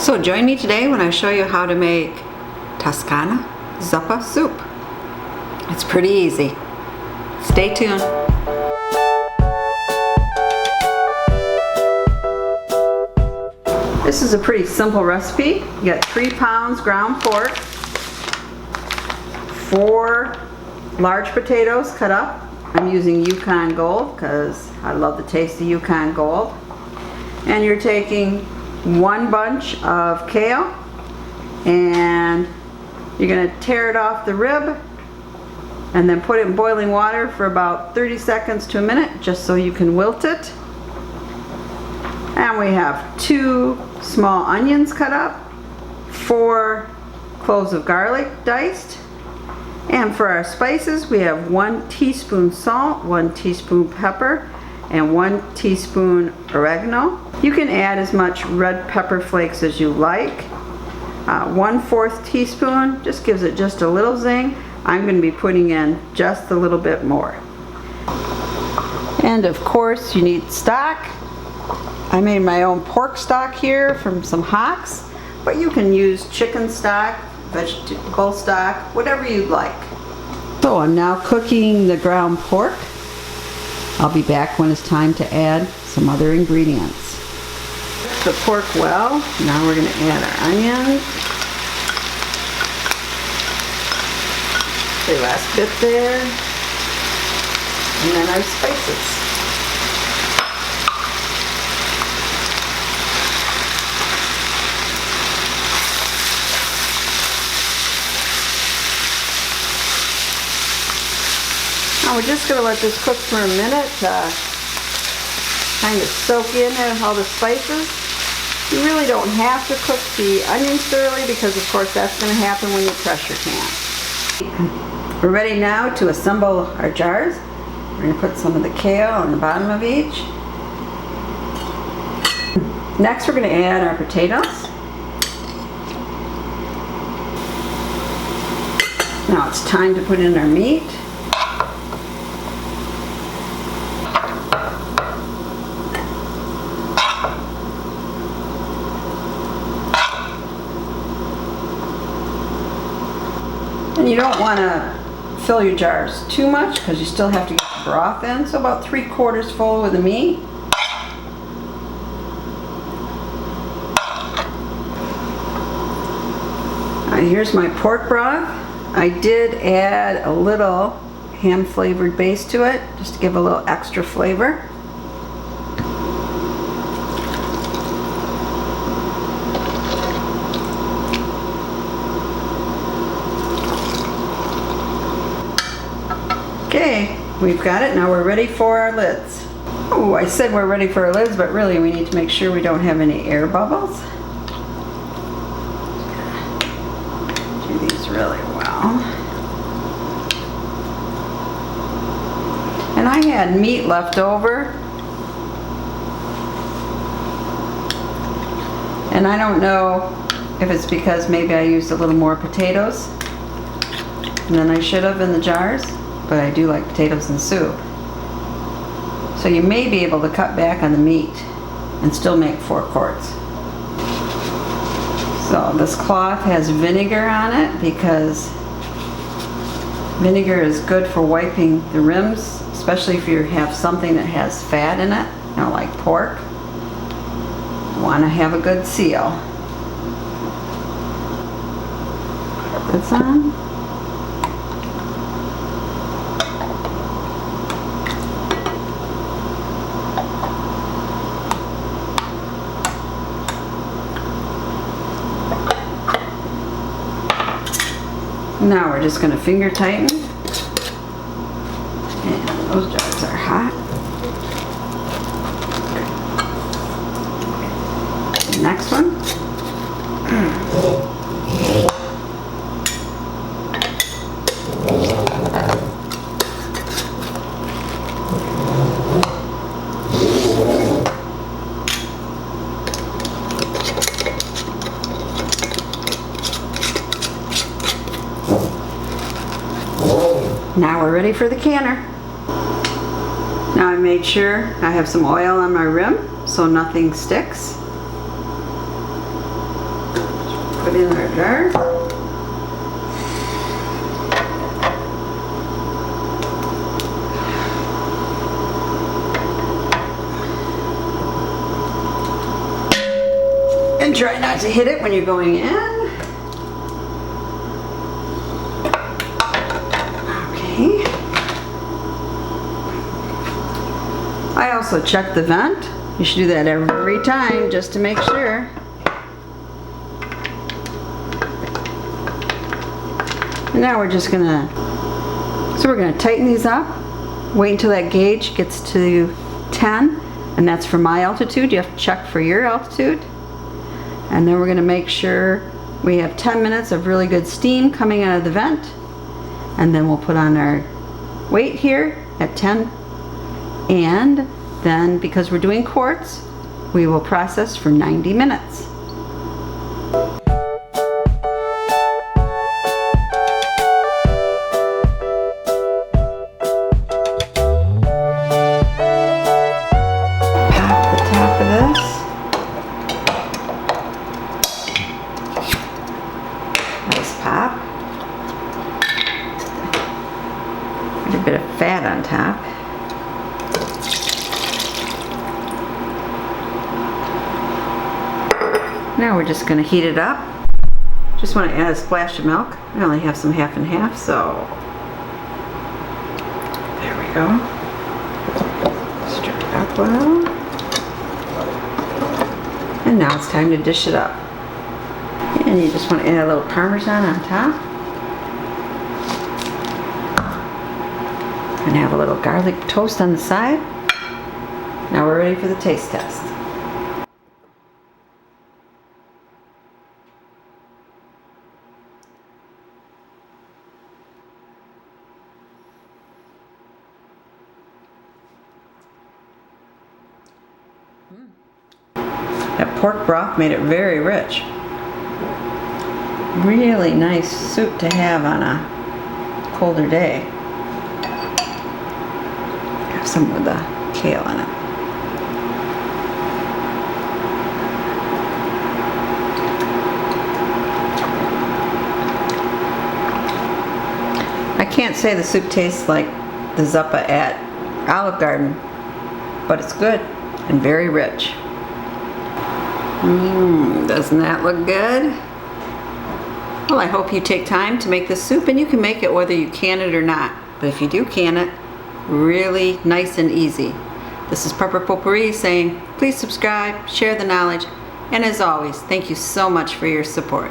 So join me today when I show you how to make Toscana zuppa soup. It's pretty easy. Stay tuned. This is a pretty simple recipe. You got 3 pounds ground pork, 4 large potatoes cut up. I'm using Yukon Gold because I love the taste of Yukon Gold. And you're taking 1 bunch of kale, and you're going to tear it off the rib and then put it in boiling water for about 30 seconds to a minute just so you can wilt it. And we have 2 small onions cut up, 4 cloves of garlic diced, and for our spices we have 1 teaspoon salt, 1 teaspoon pepper, and 1 teaspoon oregano. You can add as much red pepper flakes as you like. 1/4 teaspoon just gives it just a little zing. I'm going to be putting in just a little bit more. And of course you need stock. I made my own pork stock here from some hocks, but you can use chicken stock, vegetable stock, whatever you'd like. So I'm now cooking the ground pork. I'll be back when it's time to add some other ingredients. The pork well. Now we're going to add our onions. The last bit there. And then our spices. Now we're just going to let this cook for a minute, kind of soak in all the spices. You really don't have to cook the onions thoroughly because of course that's going to happen when you pressure can. We're ready now to assemble our jars. We're going to put some of the kale on the bottom of each. Next we're going to add our potatoes. Now it's time to put in our meat. And you don't want to fill your jars too much because you still have to get the broth in, so about 3/4 full with the meat. Here's my pork broth. I did add a little ham flavored base to it just to give a little extra flavor. Okay, we've got it. Now we're ready for our lids. Oh, I said we're ready for our lids, but really we need to make sure we don't have any air bubbles. Do these really well. And I had meat left over. And I don't know if it's because maybe I used a little more potatoes than I should have in the jars. But I do like potatoes in soup. So you may be able to cut back on the meat and still make 4 quarts. So this cloth has vinegar on it because vinegar is good for wiping the rims, especially if you have something that has fat in it, you know, like pork. You want to have a good seal. Put this on. Now we're just going to finger tighten, and those jars are hot. The next one. Now we're ready for the canner. Now I made sure I have some oil on my rim so nothing sticks. put in our jar. And try not to hit it when you're going in. Okay. I also check the vent. You should do that every time just to make sure. And now we're just gonna tighten these up. Wait until that gauge gets to 10, and that's for my altitude. You have to check for your altitude. And then we're gonna make sure we have 10 minutes of really good steam coming out of the vent. And then we'll put on our weight here at 10. And then, because we're doing quartz, we will process for 90 minutes. Pop the top of this. Nice pop. Get a bit of fat on top. Now we're just going to heat it up. Just want to add a splash of milk. I only have some half and half, so there we go. Stir it up well. And now it's time to dish it up. And you just want to add a little Parmesan on top. And have a little garlic toast on the side. Now we're ready for the taste test. That pork broth made it very rich. Really nice soup to have on a colder day. Have some of the kale in it. I can't say the soup tastes like the Zuppa at Olive Garden, but it's good and very rich. Doesn't that look good? Well, I hope you take time to make this soup, and you can make it whether you can it or not. But if you do can it, really nice and easy. This is Prepper Potpourri saying, please subscribe, share the knowledge, and as always, thank you so much for your support.